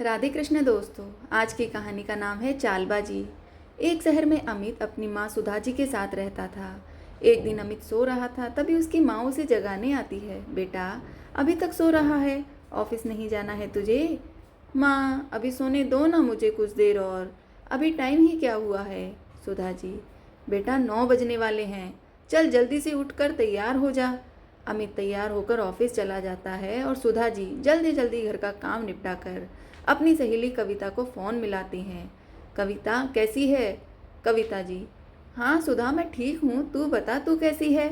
राधे कृष्ण दोस्तों। आज की कहानी का नाम है चालबाजी। एक शहर में अमित अपनी माँ सुधा जी के साथ रहता था। एक दिन अमित सो रहा था, तभी उसकी माँ उसे जगाने आती है। बेटा, अभी तक सो रहा है, ऑफिस नहीं जाना है तुझे? माँ, अभी सोने दो ना मुझे कुछ देर और, अभी टाइम ही क्या हुआ है? सुधा जी, बेटा 9 बजने वाले हैं, चल जल्दी से उठकर तैयार हो जा। अमित तैयार होकर ऑफिस चला जाता है और सुधा जी जल्दी जल्दी घर का काम निपटा कर अपनी सहेली कविता को फ़ोन मिलाती हैं। कविता कैसी है? कविता जी, हाँ सुधा मैं ठीक हूँ, तू बता तू कैसी है?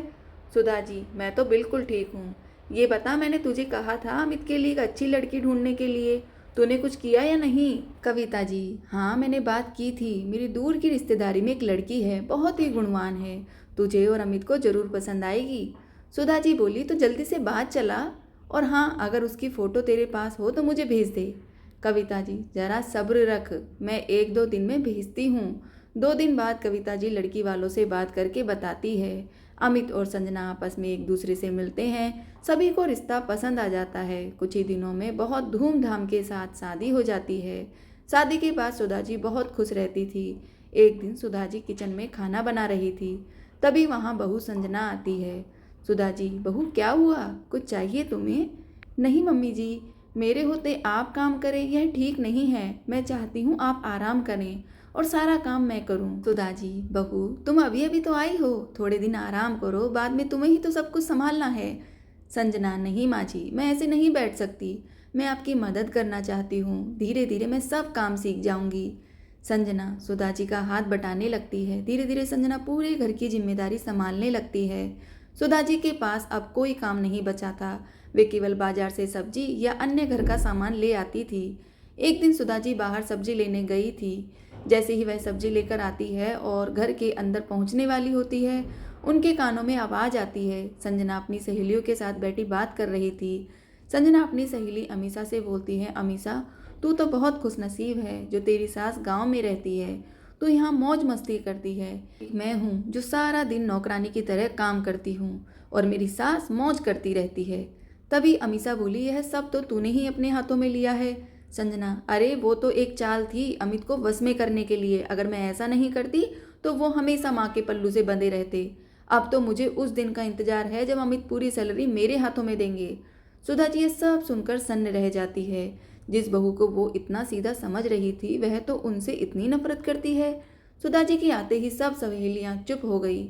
सुधा जी, मैं तो बिल्कुल ठीक हूँ। ये बता, मैंने तुझे कहा था अमित के लिए एक अच्छी लड़की ढूंढने के लिए, तूने कुछ किया या नहीं? कविता जी, हाँ मैंने बात की थी, मेरी दूर की रिश्तेदारी में एक लड़की है, बहुत ही गुणवान है, तुझे और अमित को ज़रूर पसंद आएगी। सुधा जी बोली, तो जल्दी से बात चला, और हाँ अगर उसकी फ़ोटो तेरे पास हो तो मुझे भेज दे। कविता जी, जरा सब्र रख, मैं 1-2 दिन में भेजती हूँ। 2 दिन बाद कविता जी लड़की वालों से बात करके बताती है। अमित और संजना आपस में एक दूसरे से मिलते हैं, सभी को रिश्ता पसंद आ जाता है। कुछ ही दिनों में बहुत धूमधाम के साथ शादी हो जाती है। शादी के बाद सुधा जी बहुत खुश रहती थी। एक दिन सुधा जी किचन में खाना बना रही थी, तभी वहाँ बहू संजना आती है। सुधा जी, बहू क्या हुआ, कुछ चाहिए तुम्हें? नहीं मम्मी जी, मेरे होते आप काम करें यह ठीक नहीं है, मैं चाहती हूँ आप आराम करें और सारा काम मैं करूँ। सुधा जी, बहू तुम अभी अभी तो आई हो, थोड़े दिन आराम करो, बाद में तुम्हें ही तो सब कुछ संभालना है। संजना, नहीं माँ जी, मैं ऐसे नहीं बैठ सकती, मैं आपकी मदद करना चाहती हूँ, धीरे धीरे मैं सब काम सीख जाऊँगी। संजना सुधा जी का हाथ बटाने लगती है। धीरे धीरे संजना पूरे घर की जिम्मेदारी संभालने लगती है। सुधा जी के पास अब कोई काम नहीं बचा था, वे केवल बाजार से सब्जी या अन्य घर का सामान ले आती थी। एक दिन सुधा जी बाहर सब्जी लेने गई थी। जैसे ही वह सब्जी लेकर आती है और घर के अंदर पहुंचने वाली होती है, उनके कानों में आवाज़ आती है। संजना अपनी सहेलियों के साथ बैठी बात कर रही थी। संजना अपनी सहेली अमीषा से बोलती है, अमीषा तू तो बहुत खुशनसीब है जो तेरी सास गांव में रहती है, तू यहाँ मौज मस्ती करती है। मैं हूँ जो सारा दिन नौकरानी की तरह काम करती हूँ और मेरी सास मौज करती रहती है। तभी अमीषा बोली, यह सब तो तूने ही अपने हाथों में लिया है। संजना, अरे वो तो एक चाल थी अमित को वश में करने के लिए, अगर मैं ऐसा नहीं करती तो वो हमेशा माँ के पल्लू से बंधे रहते। अब तो मुझे उस दिन का इंतजार है जब अमित पूरी सैलरी मेरे हाथों में देंगे। सुधा जी ये सब सुनकर सन्न रह जाती है। जिस बहू को वो इतना सीधा समझ रही थी, वह तो उनसे इतनी नफरत करती है। सुधा जी के आते ही सब सहेलियां चुप हो गई।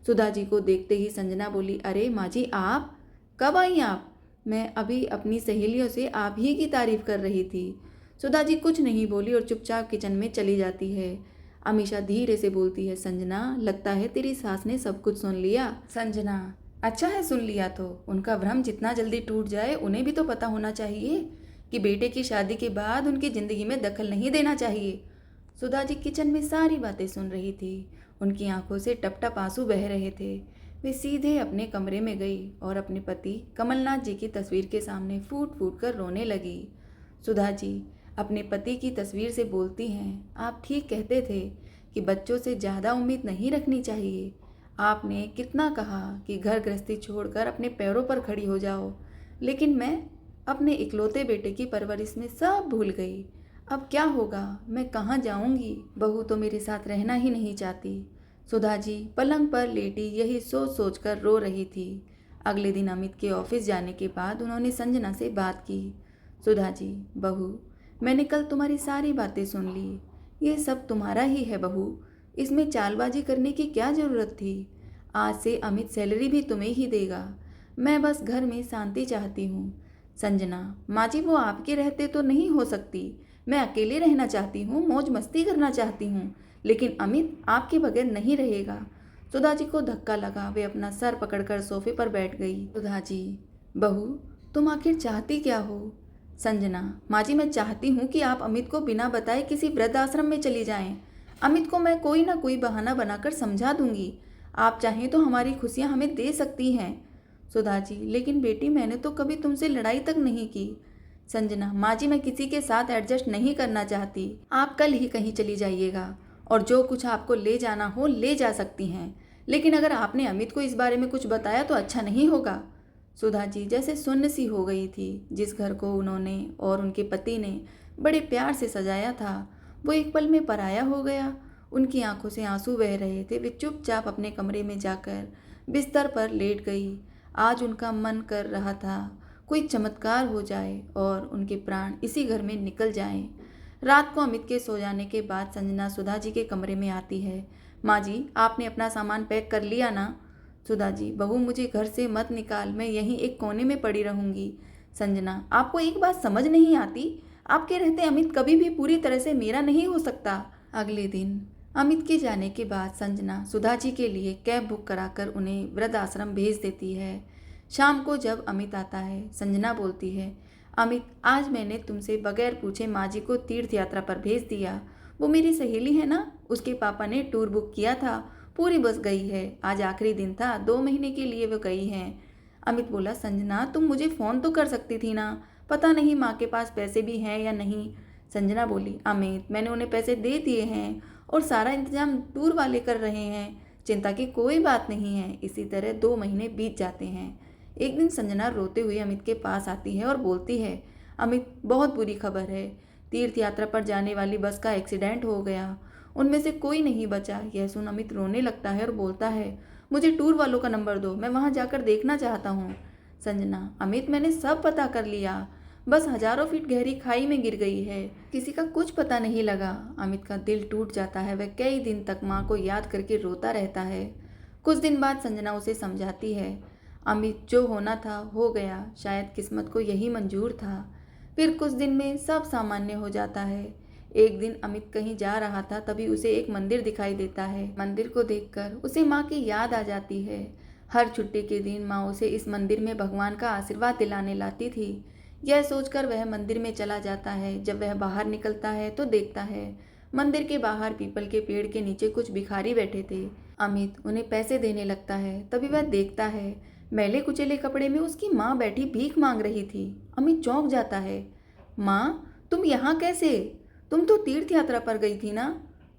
सुधा जी को देखते ही संजना बोली, अरे माँ जी, आप कब आई आप? मैं अभी अपनी सहेलियों से आप ही की तारीफ कर रही थी। सुधा जी कुछ नहीं बोली और चुपचाप किचन में चली जाती है। अमीषा धीरे से बोलती है, संजना लगता है तेरी सास ने सब कुछ सुन लिया। संजना, अच्छा है सुन लिया तो, उनका भ्रम जितना जल्दी टूट जाए उन्हें भी तो पता होना चाहिए कि बेटे की शादी के बाद उनकी जिंदगी में दखल नहीं देना चाहिए। सुधा जी किचन में सारी बातें सुन रही थी। उनकी आंखों से टप टप आंसू बह रहे थे। वे सीधे अपने कमरे में गई और अपने पति कमलनाथ जी की तस्वीर के सामने फूट फूट कर रोने लगी। सुधा जी अपने पति की तस्वीर से बोलती हैं, आप ठीक कहते थे कि बच्चों से ज़्यादा उम्मीद नहीं रखनी चाहिए। आपने कितना कहा कि घर गृहस्थी छोड़कर अपने पैरों पर खड़ी हो जाओ, लेकिन मैं अपने इकलौते बेटे की परवरिश में सब भूल गई। अब क्या होगा, मैं कहाँ जाऊंगी? बहू तो मेरे साथ रहना ही नहीं चाहती। सुधा जी पलंग पर लेटी यही सोच सोच कर रो रही थी। अगले दिन अमित के ऑफिस जाने के बाद उन्होंने संजना से बात की। सुधा जी, बहू मैंने कल तुम्हारी सारी बातें सुन ली, ये सब तुम्हारा ही है बहू, इसमें चालबाजी करने की क्या ज़रूरत थी? आज से अमित सैलरी भी तुम्हें ही देगा, मैं बस घर में शांति चाहती हूँ। संजना, माँ जी वो आपके रहते तो नहीं हो सकती, मैं अकेले रहना चाहती हूँ, मौज मस्ती करना चाहती हूँ, लेकिन अमित आपके बगैर नहीं रहेगा। सुधा जी को धक्का लगा, वे अपना सर पकड़कर सोफे पर बैठ गई। सुधा जी, बहू तुम आखिर चाहती क्या हो? संजना, माँ जी मैं चाहती हूँ कि आप अमित को बिना बताए किसी वृद्ध आश्रम में चली जाएं। अमित को मैं कोई ना कोई बहाना बनाकर समझा दूंगी, आप चाहें तो हमारी खुशियाँ हमें दे सकती हैं। सुधा जी, लेकिन बेटी मैंने तो कभी तुमसे लड़ाई तक नहीं की। संजना, माँ जी मैं किसी के साथ एडजस्ट नहीं करना चाहती, आप कल ही कहीं चली जाइएगा और जो कुछ आपको ले जाना हो ले जा सकती हैं, लेकिन अगर आपने अमित को इस बारे में कुछ बताया तो अच्छा नहीं होगा। सुधा जी जैसे सुन्न सी हो गई थी। जिस घर को उन्होंने और उनके पति ने बड़े प्यार से सजाया था, वो एक पल में पराया हो गया। उनकी आंखों से आंसू बह रहे थे। वे चुपचाप अपने कमरे में जाकर बिस्तर पर लेट गई। आज उनका मन कर रहा था कोई चमत्कार हो जाए और उनके प्राण इसी घर में निकल जाएं। रात को अमित के सो जाने के बाद संजना सुधा जी के कमरे में आती है। माँ जी, आपने अपना सामान पैक कर लिया ना? सुधा जी, बहू मुझे घर से मत निकाल, मैं यहीं एक कोने में पड़ी रहूंगी। संजना, आपको एक बात समझ नहीं आती? आपके रहते अमित कभी भी पूरी तरह से मेरा नहीं हो सकता। अगले दिन अमित के जाने के बाद संजना सुधा जी के लिए कैब बुक कराकर उन्हें वृद्ध आश्रम भेज देती है। शाम को जब अमित आता है, संजना बोलती है, अमित, आज मैंने तुमसे बगैर पूछे माँ जी को तीर्थ यात्रा पर भेज दिया। वो मेरी सहेली है ना, उसके पापा ने टूर बुक किया था, पूरी बस गई है। आज आखिरी दिन था, 2 महीने के लिए वो गई हैं। अमित बोला, संजना तुम मुझे फ़ोन तो कर सकती थी ना, पता नहीं माँ के पास पैसे भी हैं या नहीं। संजना बोली, अमित, मैंने उन्हें पैसे दे दिए हैं और सारा इंतजाम टूर वाले कर रहे हैं, चिंता की कोई बात नहीं है। इसी तरह 2 महीने बीत जाते हैं। एक दिन संजना रोते हुए अमित के पास आती है और बोलती है, अमित, बहुत बुरी खबर है। तीर्थ यात्रा पर जाने वाली बस का एक्सीडेंट हो गया, उनमें से कोई नहीं बचा। यह सुन अमित रोने लगता है और बोलता है, मुझे टूर वालों का नंबर दो, मैं वहाँ जाकर देखना चाहता हूँ। संजना, अमित, मैंने सब पता कर लिया, बस हजारों फीट गहरी खाई में गिर गई है, किसी का कुछ पता नहीं लगा। अमित का दिल टूट जाता है। वह कई दिन तक माँ को याद करके रोता रहता है। कुछ दिन बाद संजना उसे समझाती है, अमित, जो होना था हो गया, शायद किस्मत को यही मंजूर था। फिर कुछ दिन में सब सामान्य हो जाता है। एक दिन अमित कहीं जा रहा था, तभी उसे एक मंदिर दिखाई देता है। मंदिर को देखकर उसे माँ की याद आ जाती है। हर छुट्टी के दिन माँ उसे इस मंदिर में भगवान का आशीर्वाद दिलाने लाती थी। यह सोचकर वह मंदिर में चला जाता है। जब वह बाहर निकलता है तो देखता है मंदिर के बाहर पीपल के पेड़ के नीचे कुछ भिखारी बैठे थे। अमित उन्हें पैसे देने लगता है। तभी वह देखता है मैले कुचेले कपड़े में उसकी माँ बैठी भीख मांग रही थी। अमित चौंक जाता है। माँ, तुम यहाँ कैसे? तुम तो तीर्थ यात्रा पर गई थी ना?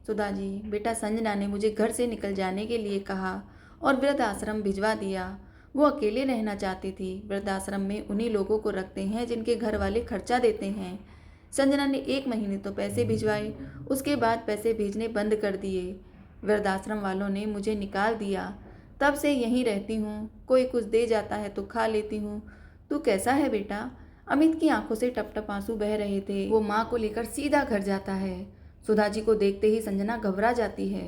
सुधा जी, बेटा, संजना ने मुझे घर से निकल जाने के लिए कहा और वृद्ध आश्रम भिजवा दिया। वो अकेले रहना चाहती थी। वृद्ध आश्रम में उन्हीं लोगों को रखते हैं जिनके घर वाले खर्चा देते हैं। संजना ने 1 महीने तो पैसे भिजवाए, उसके बाद पैसे भेजने बंद कर दिए। वृद्धाश्रम वालों ने मुझे निकाल दिया। तब से यहीं रहती हूँ, कोई कुछ दे जाता है तो खा लेती हूँ। तू कैसा है बेटा? अमित की आंखों से टप टप आंसू बह रहे थे। वो माँ को लेकर सीधा घर जाता है। सुधा जी को देखते ही संजना घबरा जाती है।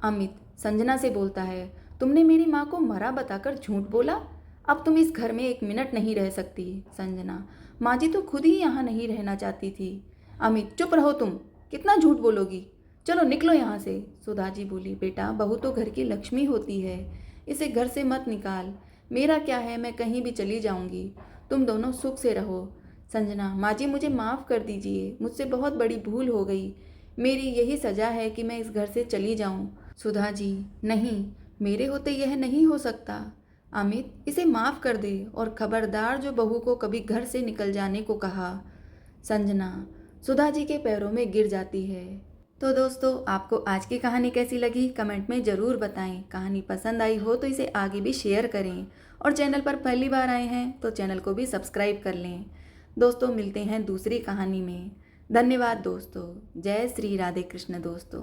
अमित संजना से बोलता है, तुमने मेरी माँ को मरा बताकर झूठ बोला, अब तुम इस घर में 1 मिनट नहीं रह सकती। संजना, माँ जी तो खुद ही यहाँ नहीं रहना चाहती थी। अमित, चुप रहो तुम, कितना झूठ बोलोगी, चलो निकलो यहाँ से। सुधा जी बोली, बेटा, बहू तो घर की लक्ष्मी होती है, इसे घर से मत निकाल। मेरा क्या है, मैं कहीं भी चली जाऊंगी, तुम दोनों सुख से रहो। संजना, माँ जी मुझे माफ़ कर दीजिए, मुझसे बहुत बड़ी भूल हो गई, मेरी यही सज़ा है कि मैं इस घर से चली जाऊँ। सुधा जी, नहीं, मेरे होते यह नहीं हो सकता। अमित, इसे माफ़ कर दे और खबरदार जो बहू को कभी घर से निकल जाने को कहा। संजना सुधा जी के पैरों में गिर जाती है। तो दोस्तों, आपको आज की कहानी कैसी लगी कमेंट में ज़रूर बताएं। कहानी पसंद आई हो तो इसे आगे भी शेयर करें और चैनल पर पहली बार आए हैं तो चैनल को भी सब्सक्राइब कर लें। दोस्तों, मिलते हैं दूसरी कहानी में। धन्यवाद दोस्तों। जय श्री राधे कृष्ण दोस्तों।